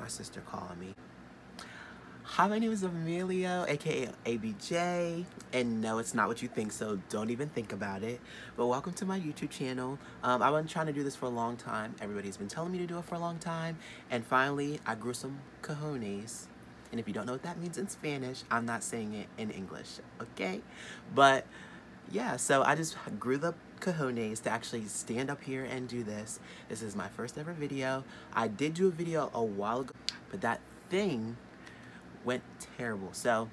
my sister calling me. Hi, my name is Emilio, aka ABJ, and no, it's not what you think, so don't even think about it. But welcome to my YouTube channel. I've been trying to do this for a long time. Everybody's been telling me to do it for a long time, and finally, I grew some cojones. And if you don't know what that means in Spanish, I'm not saying it in English, okay? But yeah, so I just grew the cojones to actually stand up here and do this. This is my first ever video. I did do a video a while ago, but that thing went terrible, so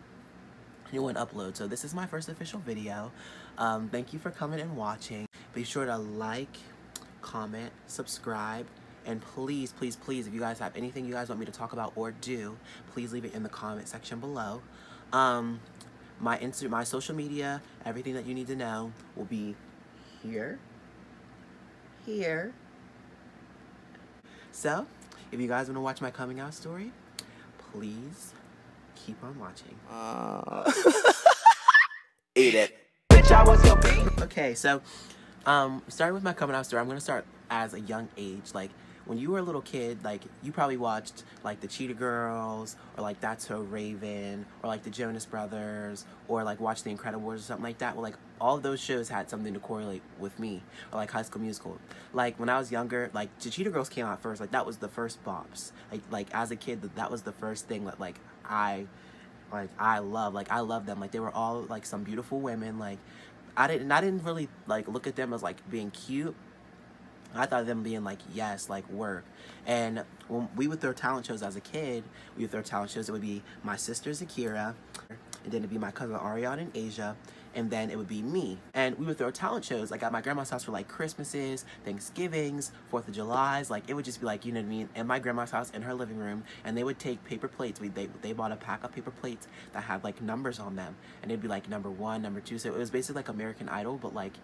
it wouldn't upload. So this is my first official video. Thank you for coming and watching. Be sure to like, comment, subscribe, and please, please, please, if you guys have anything you guys want me to talk about or do, please leave it in the comment section below. My social media, everything that you need to know will be here. So if you guys want to watch my coming out story, please keep on watching. Eat it. Bitch, I was your beat. Okay, so starting with my coming out story, I'm gonna start as a young age. Like when you were a little kid, like you probably watched like the Cheetah Girls, or like That's So Raven, or like the Jonas Brothers, or like watch the Incredibles or something like that. Well, like all of those shows had something to correlate with me, or like High School Musical. Like when I was younger, like the Cheetah Girls came out first. Like that was the first bops. Like as a kid, that was the first thing that like I love them. Like they were all like some beautiful women. Like I didn't really like look at them as like being cute. I thought of them being like, yes, like work. And when we would throw talent shows as a kid, we would throw talent shows. It would be my sister Zakira, and then it'd be my cousin Ariana and Asia, and then it would be me. And we would throw talent shows like at my grandma's house for like Christmases, Thanksgivings, 4th of July's. Like it would just be like, you know what I mean, in my grandma's house in her living room, and they would take paper plates. They bought a pack of paper plates that had like numbers on them, and it'd be like number 1, number 2. So it was basically like American Idol, but like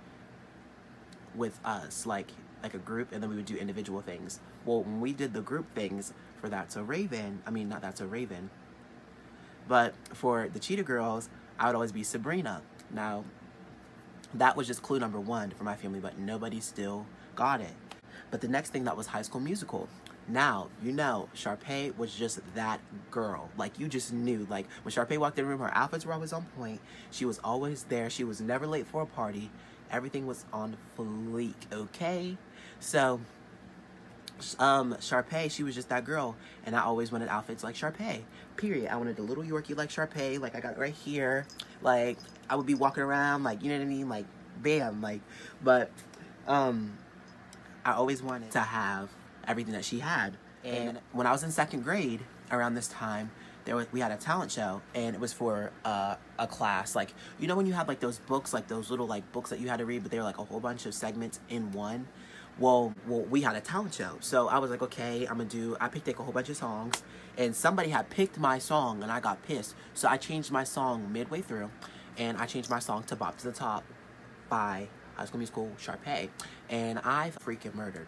with us, like a group, and then we would do individual things. Well, when we did the group things for That's So Raven, not That's So Raven, but for the Cheetah Girls, I would always be Sabrina. Now, that was just clue number 1 for my family, but nobody still got it. But the next thing, that was High School Musical. Now, you know, Sharpay was just that girl. Like, you just knew. Like, when Sharpay walked in the room, her outfits were always on point. She was always there. She was never late for a party. Everything was on fleek, okay? So, Sharpay, she was just that girl. And I always wanted outfits like Sharpay, period. I wanted a little Yorkie like Sharpay, like I got right here. Like, I would be walking around, like, you know what I mean? Like, bam, like, but, I always wanted to have everything that she had. And when I was in 2nd grade, around this time, we had a talent show, and it was for a class. Like, you know when you have like those books, like those little like books that you had to read, but they were like a whole bunch of segments in one. Well, we had a talent show, so I was like, okay, I picked like a whole bunch of songs, and somebody had picked my song, and I got pissed, so I changed my song midway through, and I changed my song to Bop to the Top by High School Musical Sharpay, and I freaking murdered.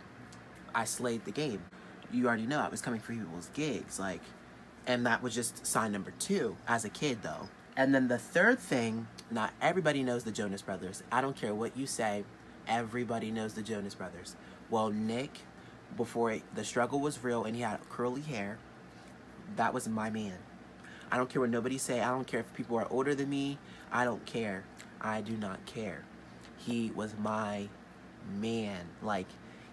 I slayed the game. You already know I was coming for people's gigs, like, and that was just sign number 2 as a kid, though. And then the third thing, not everybody knows the Jonas Brothers. I don't care what you say, everybody knows the Jonas Brothers. Well, Nick, before the struggle was real and he had curly hair, that was my man. I don't care what nobody say. I don't care if people are older than me. I don't care. I do not care. He was my man. Like,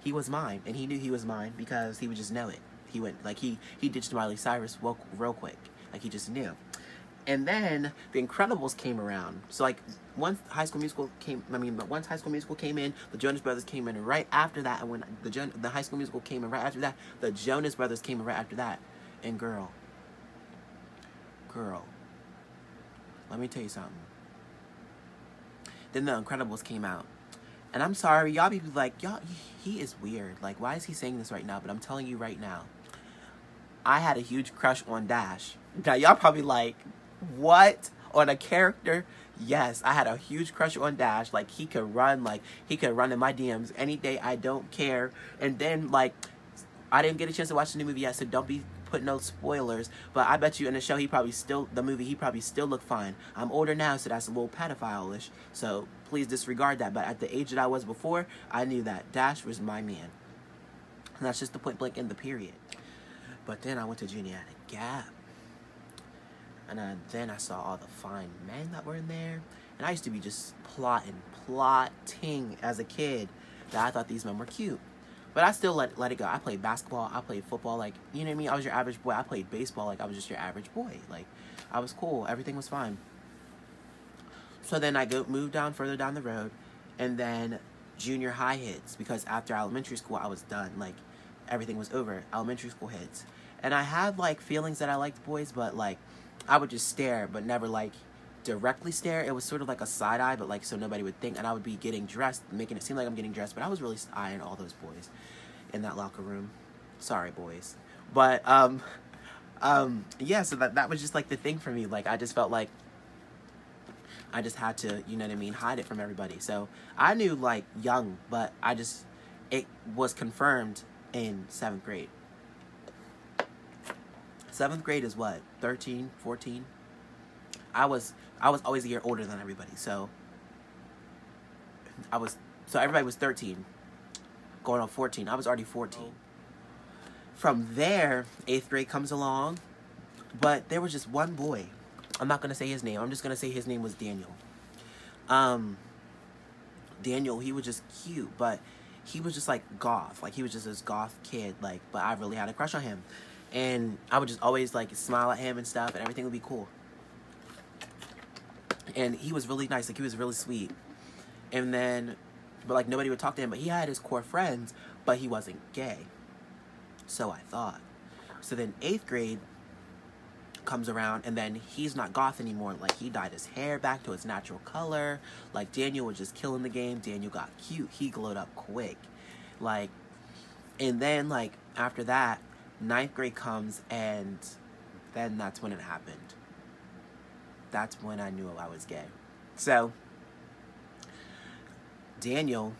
he was mine, and he knew he was mine because he would just know it. He went, like, he ditched Miley Cyrus real quick. Like, he just knew. And then the Incredibles came around. So, like, once High School Musical came in, the Jonas Brothers came in right after that. And when the High School Musical came in right after that, the Jonas Brothers came in right after that. And girl, let me tell you something. Then the Incredibles came out. And I'm sorry, y'all be like, he is weird. Like, why is he saying this right now? But I'm telling you right now, I had a huge crush on Dash. Now, y'all probably like, what? On a character? Yes, I had a huge crush on Dash. Like, he could run in my DMs any day. I don't care. And then, like, I didn't get a chance to watch the new movie yet, so don't be putting no spoilers. But I bet you in the show, he probably still looked fine. I'm older now, so that's a little pedophile-ish. So please disregard that. But at the age that I was before, I knew that Dash was my man. And that's just the point blank in the period. But then I went to junior at a Gap. And then I saw all the fine men that were in there. And I used to be just plotting as a kid that I thought these men were cute. But I still let it go. I played basketball. I played football. Like, you know what I mean? I was your average boy. I played baseball like I was just your average boy. Like, I was cool. Everything was fine. So then I moved down further down the road. And then junior high hits. Because after elementary school, I was done. Like, everything was over. Elementary school hits. And I had, like, feelings that I liked boys. But, like, I would just stare. But never, like, directly stare. It was sort of like a side eye. But, like, so nobody would think. And I would be getting dressed. Making it seem like I'm getting dressed. But I was really eyeing all those boys in that locker room. Sorry, boys. But, yeah. So that was just, like, the thing for me. Like, I just felt like I just had to, you know what I mean, hide it from everybody. So I knew, like, young, but it was confirmed in 7th grade. 7th grade is what, 13, 14? I was always a year older than everybody. So everybody was 13, going on 14. I was already 14. From there, 8th grade comes along, but there was just one boy. I'm not going to say his name. I'm just going to say his name was Daniel. Daniel, he was just cute, but he was just, like, goth. Like, he was just this goth kid, like, but I really had a crush on him. And I would just always, like, smile at him and stuff, and everything would be cool. And he was really nice. Like, he was really sweet. And then, but, like, nobody would talk to him. But he had his core friends, but he wasn't gay. So I thought. So then 8th grade comes around, and then he's not goth anymore. Like, he dyed his hair back to its natural color. Like, Daniel was just killing the game. Daniel got cute. He glowed up quick. Like, and then, like, after that, 9th grade comes, and then that's when it happened. That's when I knew I was gay. So Daniel,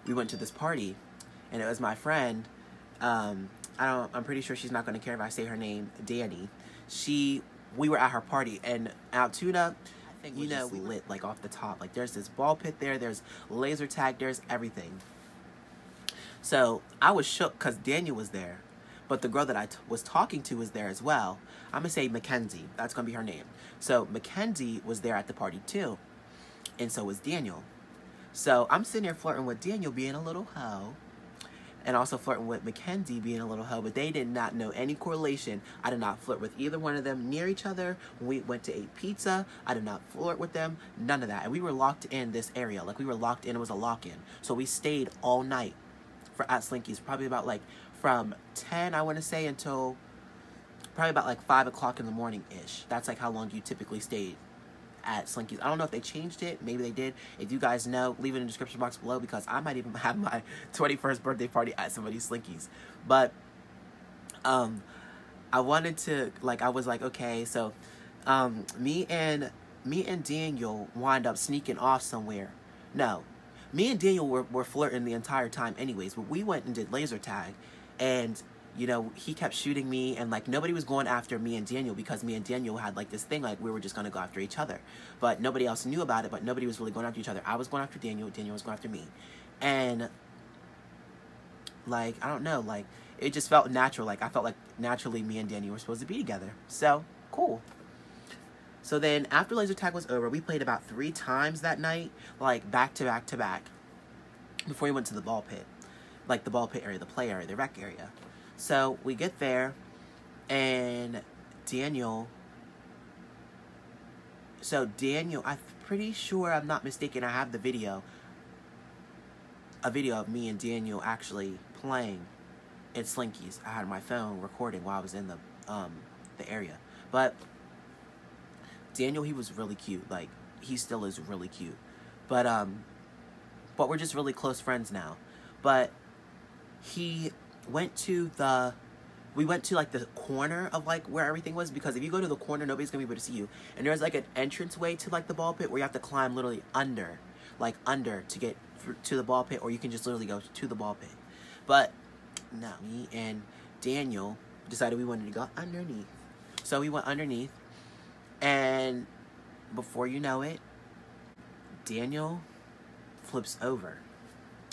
we went to this party, and it was my friend, I'm pretty sure she's not going to care if I say her name, Danny. We were at her party, and Altoona, I think, you know, we lit, like, off the top. Like, there's this ball pit there, there's laser tag, there's everything. So I was shook because Daniel was there, but the girl that I was talking to was there as well. I'm going to say McKenzie. That's going to be her name. So McKenzie was there at the party too, and so was Daniel. So I'm sitting there flirting with Daniel being a little hoe, and also flirting with McKenzie being a little hoe, but they did not know any correlation. I did not flirt with either one of them near each other. When we went to eat pizza, I did not flirt with them, none of that. And we were locked in this area. Like, we were locked in, it was a lock-in. So we stayed all night at Slinkys, probably about, like, from 10, I want to say, until probably about, like, 5 o'clock in the morning-ish. That's, like, how long you typically stayed at Slinkys. I don't know if they changed it. Maybe they did. If you guys know, leave it in the description box below, because I might even have my 21st birthday party at somebody's Slinkys. But I wanted to, like, I was like, okay, so me and Daniel wind up sneaking off somewhere. No, me and Daniel were flirting the entire time anyways, but we went and did laser tag, and, you know, he kept shooting me, and, like, nobody was going after me and Daniel, because me and Daniel had, like, this thing, like, we were just going to go after each other. But nobody else knew about it, but nobody was really going after each other. I was going after Daniel, Daniel was going after me. And, like, I don't know, like, it just felt natural. Like, I felt like naturally me and Daniel were supposed to be together. So, cool. So then, after laser tag was over, we played about 3 times that night, like, back to back to back, before we went to the ball pit. Like, the ball pit area, the play area, the rec area. So we get there, and Daniel, I'm pretty sure, I'm not mistaken, I have the video, a video of me and Daniel actually playing at Slinkys. I had my phone recording while I was in the area. But Daniel, he was really cute. Like, he still is really cute. But we're just really close friends now. But we went to, like, the corner of, like, where everything was, because if you go to the corner, nobody's gonna be able to see you. And there's, like, an entranceway to, like, the ball pit where you have to climb literally under to get to the ball pit, or you can just literally go to the ball pit. But no, me and Daniel decided we wanted to go underneath. So we went underneath, and before you know it, Daniel flips over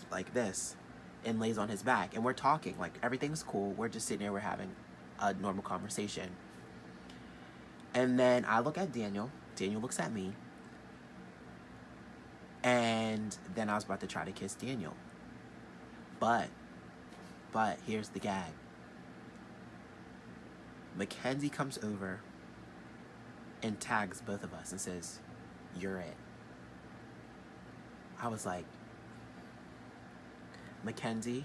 like this and lays on his back, and we're talking, like, everything's cool. We're just sitting there, we're having a normal conversation. And then I look at Daniel. Daniel looks at me. And then I was about to try to kiss Daniel. But here's the gag. McKenzie comes over and tags both of us and says, "You're it." I was like, McKenzie,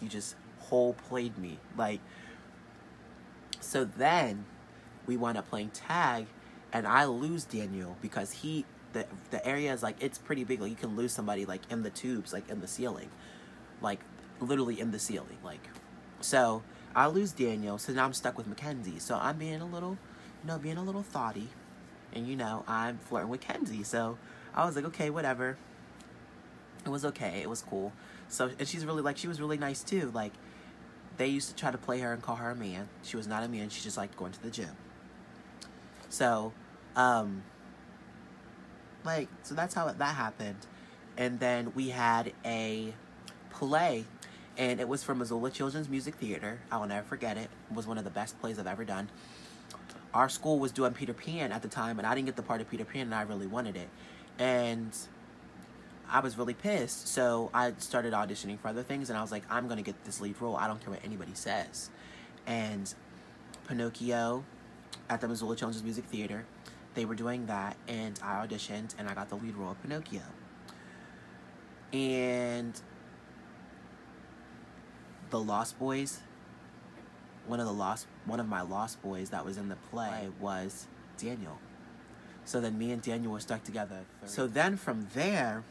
you just whole played me. Like, so then we wind up playing tag, and I lose Daniel because the area is like, it's pretty big. Like, you can lose somebody like in the tubes, like in the ceiling, like literally in the ceiling. Like, so I lose Daniel, so now I'm stuck with McKenzie. So I'm being a little thoughty, and I'm flirting with Kenzie. So I was like, okay, whatever. It was okay. It was cool. So, and she was really nice too. Like, they used to try to play her and call her a man. She was not a man. She just liked going to the gym. So, so that's how that happened. And then we had a play, and it was from Missoula Children's Music Theater. I will never forget it. It was one of the best plays I've ever done. Our school was doing Peter Pan at the time, and I didn't get the part of Peter Pan, and I really wanted it. And I was really pissed, so I started auditioning for other things, and I was like, I'm going to get this lead role. I don't care what anybody says. And Pinocchio at the Missoula Children's Music Theater, they were doing that, and I auditioned, and I got the lead role of Pinocchio. And the Lost Boys, one of my Lost Boys that was in the play was Daniel. So then me and Daniel were stuck together. So then from there,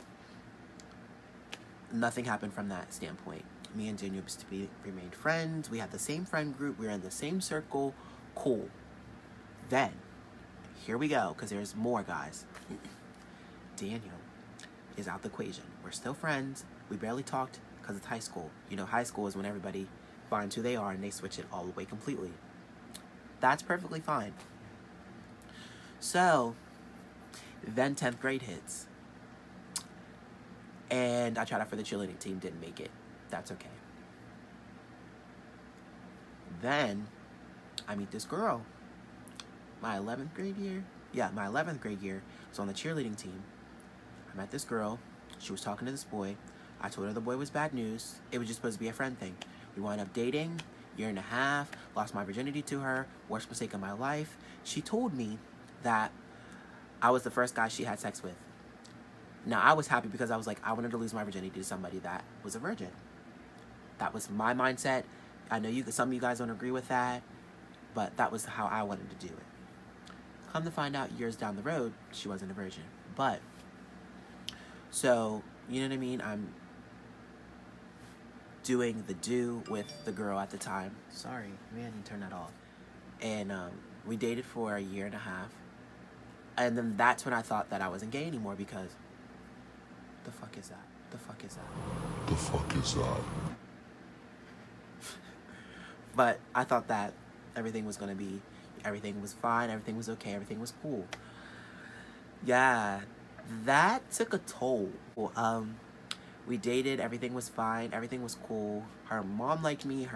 nothing happened from that standpoint. Me and Daniel remained friends. We had the same friend group. We were in the same circle. Cool. Then, here we go, because there's more, guys. Daniel is out the equation. We're still friends. We barely talked because it's high school. High school is when everybody finds who they are and they switch it all the way completely. That's perfectly fine. So, then 10th grade hits. And I tried out for the cheerleading team, didn't make it. That's okay. Then, I meet this girl. My 11th grade year? Yeah, my 11th grade year. I was on the cheerleading team. I met this girl. She was talking to this boy. I told her the boy was bad news. It was just supposed to be a friend thing. We wound up dating, year and a half, lost my virginity to her, worst mistake of my life. She told me that I was the first guy she had sex with. Now, I was happy because I was like, I wanted to lose my virginity to somebody that was a virgin. That was my mindset. I know some of you guys don't agree with that, but that was how I wanted to do it. Come to find out, years down the road, she wasn't a virgin. But, so, you know what I mean? I'm doing the do with the girl at the time. Sorry, man, I didn't turn that off. And we dated for a year and a half. And then that's when I thought that I wasn't gay anymore because the fuck is that? The fuck is that? The fuck is that? But I thought that everything was fine, everything was okay, everything was cool. Yeah, that took a toll. We dated, everything was fine, everything was cool. Her mom liked me,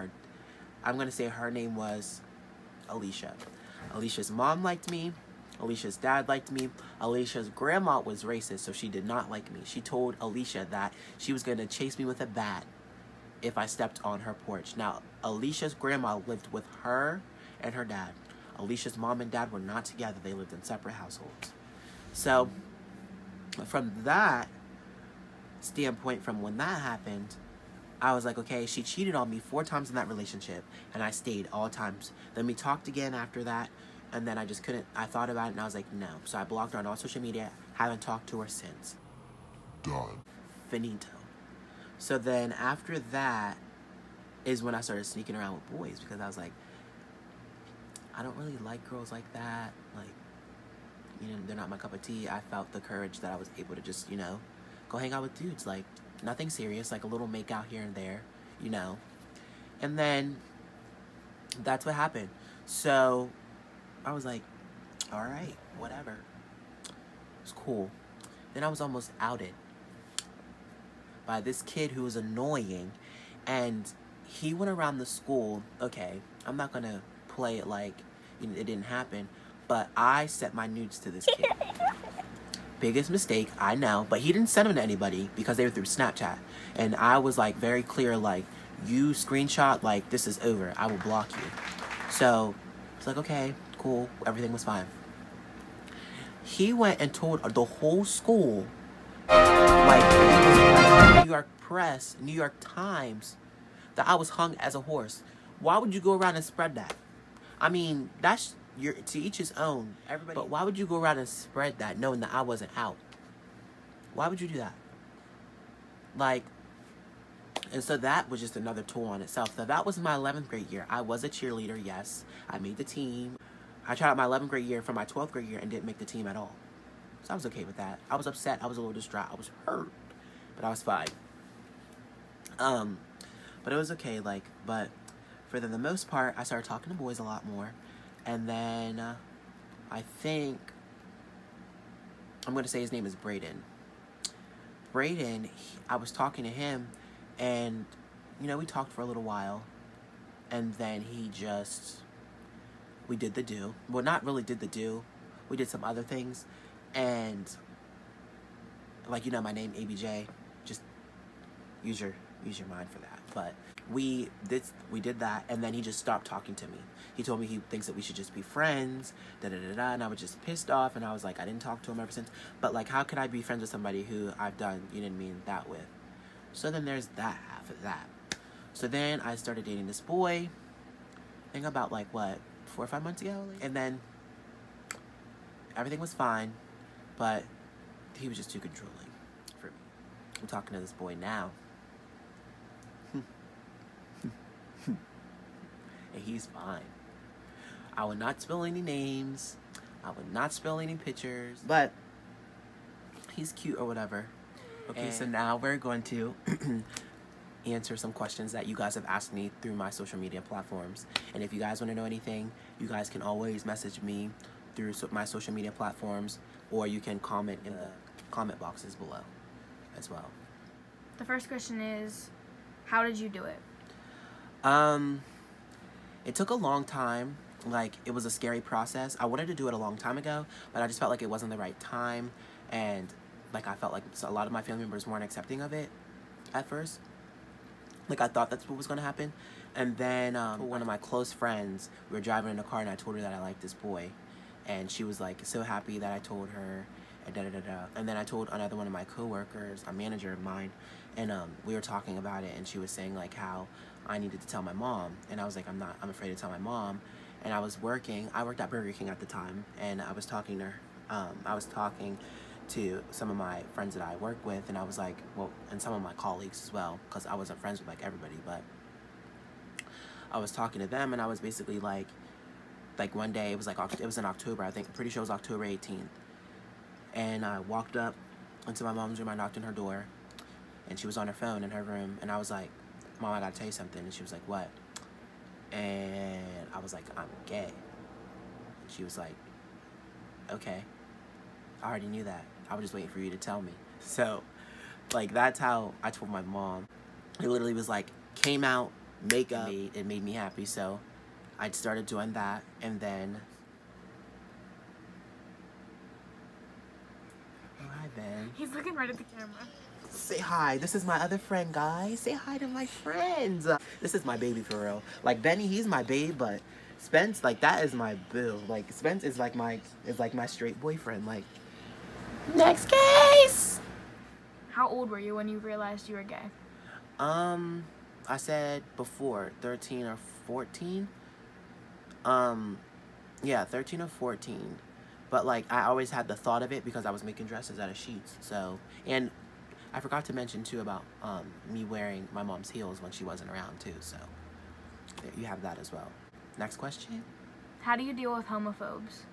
I'm gonna say her name was Alicia. Alicia's mom liked me. Alicia's dad liked me. Alicia's grandma was racist, so she did not like me. She told Alicia that she was going to chase me with a bat if I stepped on her porch. Now, Alicia's grandma lived with her and her dad. Alicia's mom and dad were not together. They lived in separate households. So, from that standpoint, from when that happened, I was like, okay, she cheated on me 4 times in that relationship, and I stayed all times. Then we talked again after that. And then I just couldn't, I thought about it and I was like, no. So I blocked her on all social media, haven't talked to her since. Done. Finito. So then after that is when I started sneaking around with boys because I was like, I don't really like girls like that. Like, they're not my cup of tea. I felt the courage that I was able to just, go hang out with dudes. Like, nothing serious, like a little make out here and there, And then that's what happened. So I was like, all right, whatever. It's cool. Then I was almost outed by this kid who was annoying, and he went around the school. Okay, I'm not gonna play it like it didn't happen, but I sent my nudes to this kid. Biggest mistake, I know, but he didn't send them to anybody because they were through Snapchat. And I was like very clear, like, you screenshot, like, this is over. I will block you. So it's like, okay, cool, everything was fine. He went and told the whole school, like New York Press, New York Times, that I was hung as a horse. Why would you go around and spread that? I mean, that's to each his own. Everybody. But why would you go around and spread that knowing that I wasn't out? Why would you do that? Like, and so that was just another tool on itself. So that was my 11th grade year. I was a cheerleader, yes. I made the team. I tried out my 11th grade year for my 12th grade year and didn't make the team at all. So I was okay with that. I was upset. I was a little distraught. I was hurt. But I was fine. But it was okay, like, but for the most part, I started talking to boys a lot more. And then, I think, I'm going to say his name is Braden. Braden, I was talking to him, and, you know, we talked for a little while. And then we did the do. Well, not really did the do. We did some other things. And, like, you know, my name, ABJ, just use your mind for that. But we did that, and then he just stopped talking to me. He told me he thinks that we should just be friends, and I was just pissed off, and I was like, I didn't talk to him ever since. But, like, how could I be friends with somebody who I've done, you know what I mean, that with? So then there's that half of that. So then I started dating this boy, I think about, like, what, 4 or 5 months ago? And then everything was fine, but he was just too controlling for me. I'm talking to this boy now. And he's fine. I would not spill any names. I would not spill any pictures. But he's cute or whatever. Okay, so now we're going to answer some questions that you guys have asked me through my social media platforms. And if you guys want to know anything, you guys can always message me through my social media platforms, or you can comment in the comment boxes below as well. The first question is, how did you do it? It took a long time. Like, it was a scary process. I wanted to do it a long time ago, but I just felt like it wasn't the right time. And, like, I felt like a lot of my family members weren't accepting of it at first. Like, I thought that's what was going to happen. And then one of my close friends, we were driving in a car, and I told her that I liked this boy. And she was, like, so happy that I told her, and da-da-da-da. And then I told another one of my coworkers, a manager of mine, and we were talking about it, and she was saying, like, how I needed to tell my mom. And I was like, I'm afraid to tell my mom. And I worked at Burger King at the time, and I was talking to her, I was talking to some of my friends that I work with, and I was like, well, and some of my colleagues as well, because I wasn't friends with, like, everybody, but I was talking to them, and I was basically like one day, it was in October, I think, pretty sure it was October 18th, and I walked up into my mom's room, I knocked on her door, and she was on her phone in her room, and I was like, Mom, I gotta tell you something. And she was like, what? And I was like, I'm gay. And she was like, okay. I already knew that. I was just waiting for you to tell me. So, like, that's how I told my mom. It literally was like, came out, makeup, it made me happy. So I started doing that, and then, oh, hi, Ben. He's looking right at the camera. Say hi. This is my other friend, guys. Say hi to my friends. This is my baby for real. Like, Benny, he's my babe, but Spence, like, that is my boo. Like, Spence is like my straight boyfriend. Like, next case. How old were you when you realized you were gay? I said before 13 or 14. Yeah, 13 or 14. But, like, I always had the thought of it because I was making dresses out of sheets. So, and I forgot to mention, too, about me wearing my mom's heels when she wasn't around, too. So, you have that as well. Next question. How do you deal with homophobes?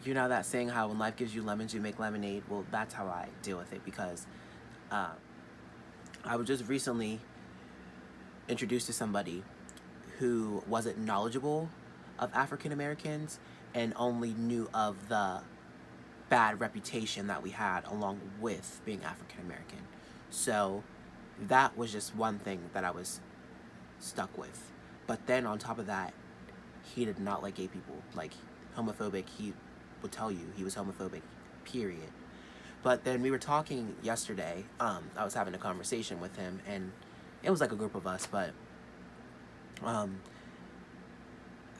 You know that saying, how when life gives you lemons, you make lemonade? Well, that's how I deal with it, because I was just recently introduced to somebody who wasn't knowledgeable of African Americans and only knew of the bad reputation that we had along with being African American. So that was just one thing that I was stuck with. But then on top of that, he did not like gay people. Like, homophobic, he would tell you he was homophobic, period. But then we were talking yesterday, I was having a conversation with him, and it was like a group of us, but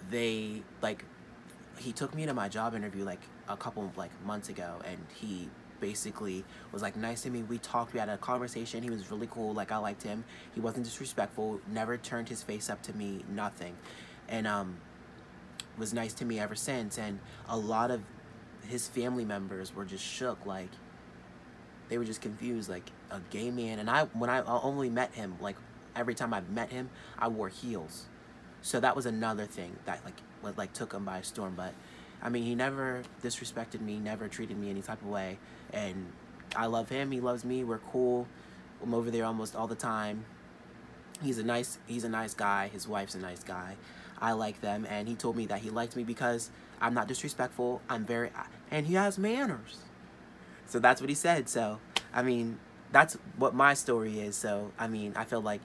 they, like, he took me to my job interview like a couple like months ago, and he basically was like nice to me. We talked, we had a conversation. He was really cool. Like, I liked him. He wasn't disrespectful, never turned his face up to me, nothing. And was nice to me ever since. And a lot of his family members were just shook, like they were just confused, like a gay man. And when I only met him, like every time I met him, I wore heels. So that was another thing that like took him by storm. But I mean, he never disrespected me, never treated me any type of way. And I love him, he loves me, we're cool. I'm over there almost all the time. He's a nice guy, his wife's a nice guy. I like them, and he told me that he liked me because I'm not disrespectful, and he has manners. So that's what he said. So, I mean, that's what my story is. So, I mean, I feel like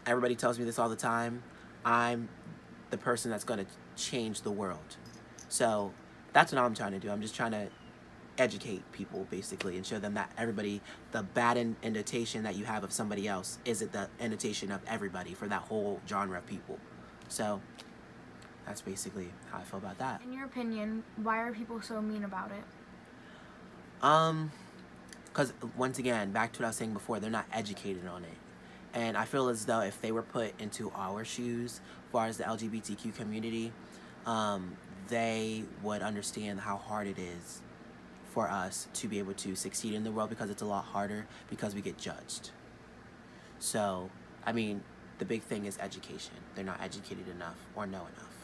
everybody tells me this all the time. I'm the person that's going to change the world. So that's what I'm trying to do. I'm just trying to educate people, basically, and show them that everybody, the bad indentation that you have of somebody else isn't the indentation of everybody for that whole genre of people. So that's basically how I feel about that. In your opinion, why are people so mean about it? Because once again, back to what I was saying before, they're not educated on it. And I feel as though if they were put into our shoes, as far as the LGBTQ community, they would understand how hard it is for us to be able to succeed in the world, because it's a lot harder because we get judged. So, I mean, the big thing is education. They're not educated enough or know enough.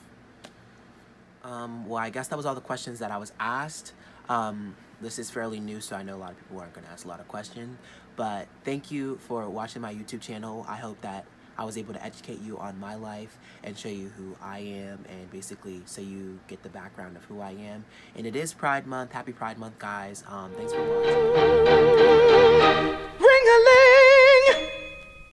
Well, I guess that was all the questions that I was asked. This is fairly new, so I know a lot of people aren't going to ask a lot of questions. But thank you for watching my YouTube channel. I hope that I was able to educate you on my life and show you who I am, and basically so you get the background of who I am. And it is Pride Month. Happy Pride Month, guys. Thanks for watching.